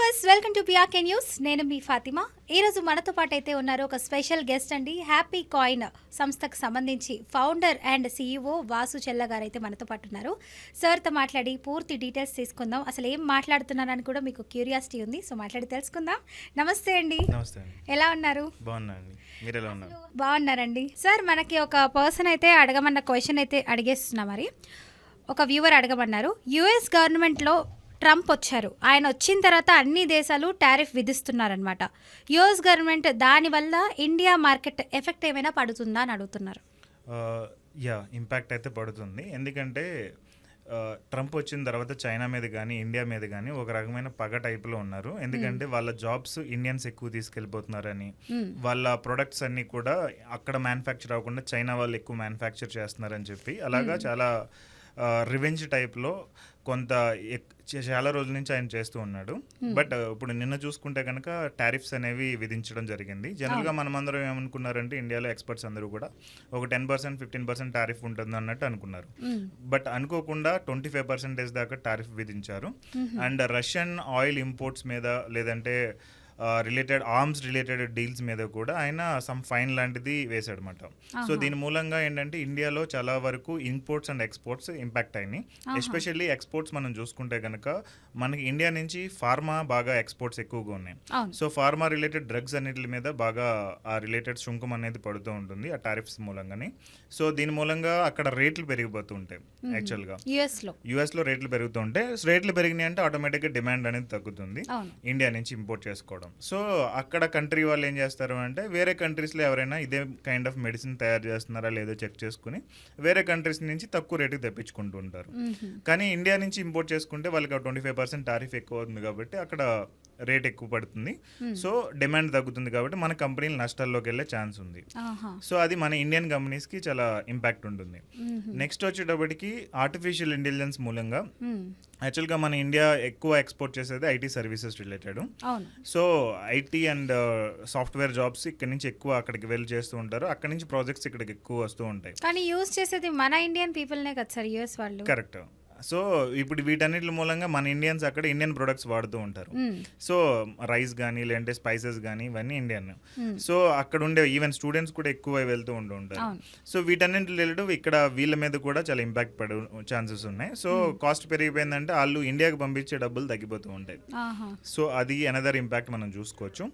Viewers welcome to PRK news. నేను మీ ఫాతిమా. ఈరోజు మనతో పాటు అయితే ఉన్నారు ఒక స్పెషల్ గెస్ట్ అండి. హ్యాపీ కాయిన్ సంస్థకు సంబంధించి ఫౌండర్ అండ్ సీఈఓ వాసు చెల్ల గారు అయితే మనతో పాటు ఉన్నారు. సార్తో మాట్లాడి పూర్తి డీటెయిల్స్ తీసుకుందాం. అసలు ఏం మాట్లాడుతున్నారని కూడా మీకు క్యూరియాసిటీ ఉంది, సో మాట్లాడి తెలుసుకుందాం. నమస్తే అండి. నమస్తే అండి. ఎలా ఉన్నారు? బాగున్నాండి. మీరు ఎలా ఉన్నారు? బాగున్నారండి. సార్, మనకి ఒక పర్సన్ అయితే అడగమన్న క్వశ్చన్ అయితే అడిగేస్తున్నా. మరి ఒక వ్యూవర్ అడగమన్నారు, యుఎస్ గవర్నమెంట్లో ట్రంప్ వచ్చారు, ఆయన వచ్చిన తర్వాత అన్ని దేశాలు టారిఫ్ విధిస్తున్నారనమాట. యుఎస్ గవర్నమెంట్ దానివల్ల ఇండియా మార్కెట్ ఎఫెక్ట్ ఏమైనా పడుతుందా అని అడుగుతున్నారు. ఇంపాక్ట్ అయితే పడుతుంది. ఎందుకంటే ట్రంప్ వచ్చిన తర్వాత చైనా మీద కానీ ఇండియా మీద కానీ ఒక రకమైన పగ టైప్లో ఉన్నారు. ఎందుకంటే వాళ్ళ జాబ్స్ ఇండియన్స్ ఎక్కువ తీసుకెళ్ళిపోతున్నారని, వాళ్ళ ప్రొడక్ట్స్ అన్నీ కూడా అక్కడ మ్యానుఫ్యాక్చర్ అవ్వకుండా చైనా వాళ్ళు ఎక్కువ మ్యానుఫ్యాక్చర్ చేస్తున్నారని చెప్పి అలాగా చాలా రివెంజ్ టైప్లో కొంత చాలా రోజుల నుంచి ఆయన చేస్తూ ఉన్నాడు. బట్ ఇప్పుడు నిన్న చూసుకుంటే కనుక టారిఫ్స్ అనేవి విధించడం జరిగింది. జనరల్గా మనమందరం ఏమనుకున్నారంటే ఇండియాలో ఎక్స్పర్ట్స్ అందరూ కూడా ఒక 10%, 15% టారిఫ్ ఉంటుంది అన్నట్టు అనుకున్నారు. బట్ అనుకోకుండా 25% దాకా టారిఫ్ విధించారు. అండ్ రష్యన్ ఆయిల్ ఇంపోర్ట్స్ మీద లేదంటే రిలేటెడ్ ఆర్మ్స్ రిలేటెడ్ డీల్స్ మీద కూడా ఆయన సమ్ ఫైన్ లాంటిది వేశాడు అనమాట. సో దీని మూలంగా ఏంటంటే ఇండియాలో చాలా వరకు ఇంపోర్ట్స్ అండ్ ఎక్స్పోర్ట్స్ ఇంపాక్ట్ అయినాయి. ఎస్పెషల్లీ ఎక్స్పోర్ట్స్ మనం చూసుకుంటే కనుక మనకి ఇండియా నుంచి ఫార్మా బాగా ఎక్స్పోర్ట్స్ ఎక్కువగా ఉన్నాయి. సో ఫార్మా రిలేటెడ్ డ్రగ్స్ అన్నిటి మీద బాగా ఆ రిలేటెడ్ సుంకం అనేది పడుతూ ఉంటుంది ఆ టారిఫ్స్ మూలంగానే. సో దీని మూలంగా అక్కడ రేట్లు పెరిగిపోతూ ఉంటాయి. యాక్చువల్గా యుఎస్లో రేట్లు పెరుగుతూ ఉంటాయి. రేట్లు పెరిగినాయి అంటే ఆటోమేటిక్గా డిమాండ్ అనేది తగ్గుతుంది ఇండియా నుంచి ఇంపోర్ట్ చేసుకోవడం. సో అక్కడ కంట్రీ వాళ్ళు ఏం చేస్తారు అంటే వేరే కంట్రీస్లో ఎవరైనా ఇదే కైండ్ ఆఫ్ మెడిసిన్ తయారు చేస్తున్నారా లేదో చెక్ చేసుకుని వేరే కంట్రీస్ నుంచి తక్కువ రేటుకి తెప్పించుకుంటూ ఉంటారు. కానీ ఇండియా నుంచి ఇంపోర్ట్ చేసుకుంటే వాళ్ళకి 25% టారిఫ్ ఎక్కువ అవుతుంది కాబట్టి అక్కడ రేట్ ఎక్కువ పడుతుంది. సో డిమాండ్ తగ్గుతుంది కాబట్టి మన కంపెనీలు నష్టాల్లోకి వెళ్ళే ఛాన్స్ ఉంది. సో అది మన ఇండియన్ కంపెనీస్కి చాలా ఇంపాక్ట్ ఉంటుంది. నెక్స్ట్ వచ్చేటప్పటికి ఆర్టిఫిషియల్ ఇంటెలిజెన్స్ మూలంగా యాక్చువల్గా మన ఇండియా ఎక్కువ ఎక్స్పోర్ట్ చేసేది IT services related. So IT and software jobs ఇక్కడ నుంచి ఎక్కువ అక్కడికి వెళ్ళి చేస్తూ ఉంటారు. అక్కడ నుంచి ప్రాజెక్ట్స్ ఇక్కడికి ఎక్కువ వస్తూ ఉంటాయి. కానీ యూజ్ చేసేది మన ఇండియన్ పీపుల్నే కదా సార్, యూఎస్ వాళ్ళు. కరెక్ట్. సో ఇప్పుడు వీటన్నిటి మూలంగా మన ఇండియన్స్ అక్కడ ఇండియన్ ప్రొడక్ట్స్ వాడుతూ ఉంటారు. సో రైస్ కానీ లేదంటే స్పైసెస్ కానీ ఇవన్నీ ఇండియన్. సో అక్కడ ఉండే ఈవెన్ స్టూడెంట్స్ కూడా ఎక్కువ వెళ్తూ ఉంటారు. సో వీటన్నిటి రిలేటెడ్ ఇక్కడ వీళ్ళ మీద కూడా చాలా ఇంపాక్ట్ పడే ఛాన్సెస్ ఉన్నాయి. సో కాస్ట్ పెరిగిపోయిందంటే వాళ్ళు ఇండియాకి పంపించే డబ్బులు తగ్గిపోతూ ఉంటాయి. సో అది అనదర్ ఇంపాక్ట్ మనం చూసుకోవచ్చు.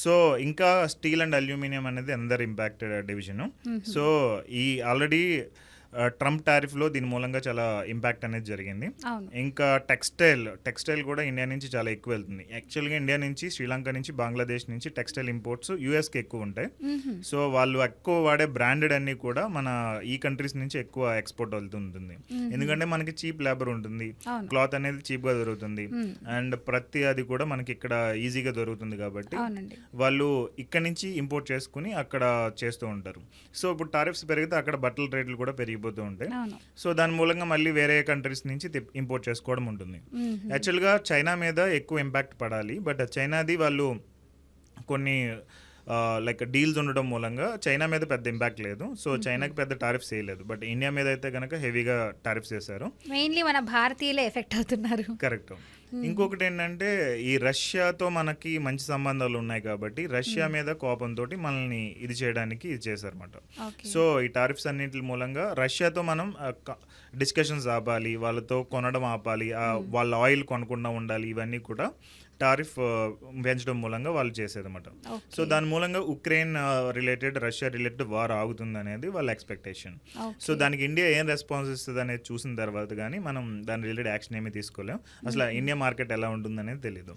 సో ఇంకా స్టీల్ అండ్ అల్యూమినియం అనేది అనదర్ ఇంపాక్టెడ్ డివిజన్. సో ఈ ఆల్రెడీ ట్రంప్ టారిఫ్లో దీని మూలంగా చాలా ఇంపాక్ట్ అనేది జరిగింది. ఇంకా టెక్స్టైల్ కూడా ఇండియా నుంచి చాలా ఎక్కువ వెళ్తుంది. యాక్చువల్గా ఇండియా నుంచి శ్రీలంక నుంచి బంగ్లాదేశ్ నుంచి టెక్స్టైల్ ఇంపోర్ట్స్ యూఎస్కి ఎక్కువ ఉంటాయి. సో వాళ్ళు ఎక్కువ వాడే బ్రాండెడ్ అన్ని కూడా మన ఈ కంట్రీస్ నుంచి ఎక్కువ ఎక్స్పోర్ట్ వెళ్తుంటుంది. ఎందుకంటే మనకి చీప్ లేబర్ ఉంటుంది, క్లాత్ అనేది చీప్గా దొరుకుతుంది అండ్ ప్రతి అది కూడా మనకి ఇక్కడ ఈజీగా దొరుకుతుంది కాబట్టి వాళ్ళు ఇక్కడ నుంచి ఇంపోర్ట్ చేసుకుని అక్కడ చేస్తూ ఉంటారు. సో ఇప్పుడు టారిఫ్స్ పెరిగితే అక్కడ బట్టల రేట్లు కూడా పెరిగిపోతూ ఉంటాయి. సో దాని మూలంగా మళ్ళీ వేరే కంట్రీస్ నుంచి ఇంపోర్ట్ చేసుకోవడం ఉంటుంది. యాక్చువల్గా చైనా మీద ఎక్కువ ఇంపాక్ట్ పడాలి, బట్ చైనాది వాళ్ళు కొన్ని లైక్ డీల్స్ ఉండడం మూలంగా చైనా మీద పెద్ద ఇంపాక్ట్ లేదు. సో చైనాకి పెద్ద టారిఫ్స్ వేయలేదు, బట్ ఇండియా మీద అయితే కనుక హెవీగా టారిఫ్స్ వేశారు. మెయిన్లీ మన భారతీయులే ఎఫెక్ట్ అవుతున్నారు. కరెక్ట్. ఇంకొకటి ఏంటంటే ఈ రష్యాతో మనకి మంచి సంబంధాలు ఉన్నాయి కాబట్టి రష్యా మీద కోపంతో మనల్ని ఇది చేయడానికి ఇది చేశారన్నమాట. సో ఈ టారిఫ్స్ అన్నింటి మూలంగా రష్యాతో మనం డిస్కషన్స్ ఆపాలి, వాళ్ళతో కొనడం ఆపాలి, వాళ్ళ ఆయిల్ కొనకుండా ఉండాలి, ఇవన్నీ కూడా టారిఫ్ పెంచడం మూలంగా వాళ్ళు చేసేదన్నమాట. సో దాని మూలంగా Ukraine related Russia related war ఆగుతుంది అనేది వాళ్ళ ఎక్స్పెక్టేషన్. సో దానికి ఇండియా ఏం రెస్పాన్స్ ఇస్తుంది అనేది చూసిన తర్వాత కానీ మనం దాని రిలేటెడ్ యాక్షన్ ఏమీ తీసుకోలేం. అసలు ఇండియా మార్కెట్ ఎలా ఉంటుంది అనేది తెలియదు.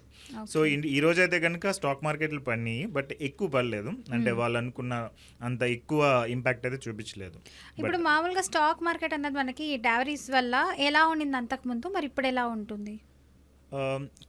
సో ఈ రోజు అయితే కనుక స్టాక్ మార్కెట్లు పడినాయి, బట్ ఎక్కువ పడలేదు. అంటే వాళ్ళు అనుకున్న అంత ఎక్కువ ఇంపాక్ట్ అయితే చూపించలేదు. ఇప్పుడు మామూలుగా స్టాక్ మార్కెట్ అన్నది మనకి టారిఫ్స్ వల్ల ఎలా ఉండింది అంతకుముందు, మరి ఇప్పుడు ఎలా ఉంటుంది?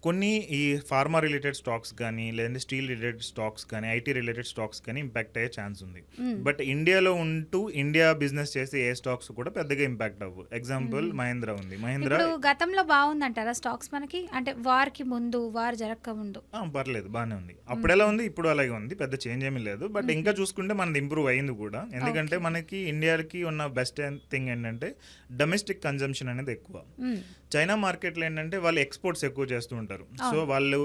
కొన్ని ఈ ఫార్మా రిలేటెడ్ స్టాక్స్ కానీ లేదంటే స్టీల్ రిలేటెడ్ స్టాక్స్ కానీ ఐటీ రిలేటెడ్ స్టాక్స్ కానీ ఇంపాక్ట్ అయ్యే ఛాన్స్ ఉంది. బట్ ఇండియాలో ఉంటూ ఇండియా బిజినెస్ చేసే ఏ స్టాక్స్ కూడా పెద్దగా ఇంపాక్ట్ అవ్వు. ఎగ్జాంపుల్ మహీంద్రా ఉంది. మహీంద్రా గతంలో బాగుందంటారా స్టాక్స్ మనకి, అంటే వార్కి ముందు వార్ జరగక ముందు? పర్లేదు, బాగానే ఉంది. అప్పుడు ఎలా ఉంది ఇప్పుడు అలాగే ఉంది, పెద్ద చేంజ్ ఏమీ లేదు. బట్ ఇంకా చూసుకుంటే మనది ఇంప్రూవ్ అయింది కూడా. ఎందుకంటే మనకి ఇండియాకి ఉన్న బెస్ట్ థింగ్ ఏంటంటే డొమెస్టిక్ కన్జంప్షన్ అనేది ఎక్కువ. చైనా మార్కెట్లో ఏంటంటే వాళ్ళు ఎక్స్పోర్ట్స్ ఎక్కువ చేస్తూ ఉంటారు. సో వాళ్ళు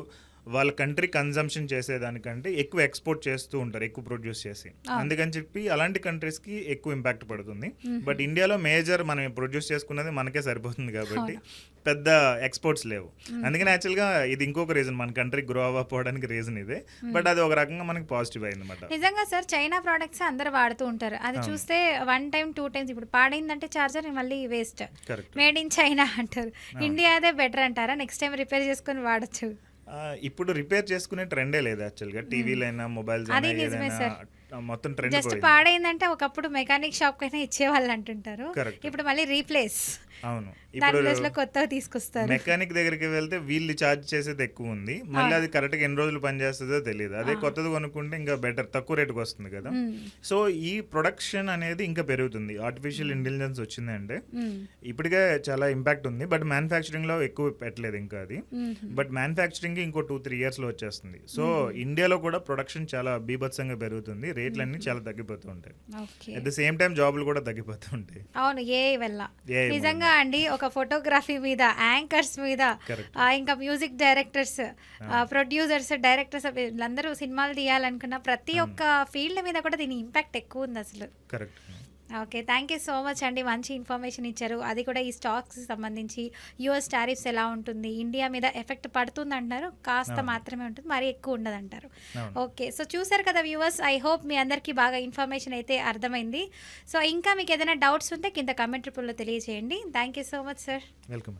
వాళ్ళ కంట్రీ కన్జంప్షన్ చేసేదానికంటే ఎక్కువ ఎక్స్పోర్ట్ చేస్తూ ఉంటారు, ఎక్కువ ప్రొడ్యూస్ చేసి. అందుకని చెప్పి అలాంటి కంట్రీస్కి ఎక్కువ ఇంపాక్ట్ పడుతుంది. బట్ ఇండియాలో మేజర్ మనం ప్రొడ్యూస్ చేసుకున్నది మనకే సరిపోతుంది కాబట్టి పెద్ద ఎక్స్పోర్ట్స్ లేవు. అందుకని యాక్చువల్గా ఇది ఇంకొక రీజన్ మన కంట్రీ గ్రో అవ్వకపోవడానికి రీజన్ ఇదే. బట్ అది ఒక రకంగా మనకి పాజిటివ్ అయింది అనమాట. నిజంగా సార్ చైనా ప్రోడక్ట్స్ అందరు వాడుతూ ఉంటారు. అది చూస్తే 1 టైం 2 టైమ్స్ ఇప్పుడు పాడైందంటే చార్జర్ మళ్ళీ వేస్ట్, మేడ్ ఇన్ చైనా అంటారు. ఇండియాదే బెటర్ అంటారా? నెక్స్ట్ టైం రిపేర్ చేసుకొని వాడచ్చు. ఇప్పుడు రిపేర్ చేసుకునే ట్రెండే లేదు యాక్చువల్గా. టీవీలైనా మొబైల్స్ మొత్తం ట్రెండ్ జస్ట్ పాడైందంటే ఒకప్పుడు మెకానిక్ షాప్ కైనా ఇచ్చేవాళ్ళు అంటుంటారు. ఇప్పుడు మళ్ళీ రీప్లేస్. అవును, ఇప్పుడు కొత్తగా తీసుకొస్తారు. మెకానిక్ దగ్గరికి వెళ్తే వీళ్ళు ఛార్జ్ చేసేది ఎక్కువ ఉంది, మళ్ళీ అది కరెక్ట్గా ఎన్ని రోజులు పనిచేస్తుందో తెలియదు. అదే కొత్తది కొనుక్కుంటే ఇంకా బెటర్, తక్కువ రేటుకి వస్తుంది కదా. సో ఈ ప్రొడక్షన్ అనేది ఇంకా పెరుగుతుంది. ఆర్టిఫిషియల్ ఇంటెలిజెన్స్ వచ్చిందంటే ఇప్పటికే చాలా ఇంపాక్ట్ ఉంది. బట్ మ్యానుఫ్యాక్చరింగ్ లో ఎక్కువ పెట్టలేదు ఇంకా అది. బట్ మ్యానుఫ్యాక్చరింగ్ ఇంకో 2-3 years లో వచ్చేస్తుంది. సో ఇండియాలో కూడా ప్రొడక్షన్ చాలా బీభత్సంగా పెరుగుతుంది, రేట్లన్నీ చాలా తగ్గిపోతూ ఉంటాయి. అట్ ద సేమ్ టైం జాబ్లు కూడా తగ్గిపోతూ ఉంటాయి. అవును, ఏ వల్ల నిజంగా అండి. ఒక ఫోటోగ్రఫీ మీద, యాంకర్స్ మీద, ఇంకా మ్యూజిక్ డైరెక్టర్స్, ప్రొడ్యూసర్స్, డైరెక్టర్స్ వీళ్ళందరూ సినిమాలు తీయాలనుకున్న ప్రతి ఒక్క ఫీల్డ్ మీద కూడా దీని ఇంపాక్ట్ ఎక్కువ ఉంది అసలు. Correct. Okay, thank you so much అండి. మంచి ఇన్ఫర్మేషన్ ఇచ్చారు. అది కూడా ఈ స్టాక్స్ సంబంధించి యూఎస్ టారిఫ్స్ ఎలా ఉంటుంది, ఇండియా మీద ఎఫెక్ట్ పడుతుంది అంటున్నారు, కాస్త మాత్రమే ఉంటుంది, మరీ ఎక్కువ ఉండదు అంటారు. ఓకే, సో చూసారు కదా వ్యూవర్స్, ఐ హోప్ మీ అందరికీ బాగా ఇన్ఫర్మేషన్ అయితే అర్థమైంది. సో ఇంకా మీకు ఏదైనా డౌట్స్ ఉంటే కింద కామెంట్ రూపంలో తెలియజేయండి. Thank you so much sir. Welcome.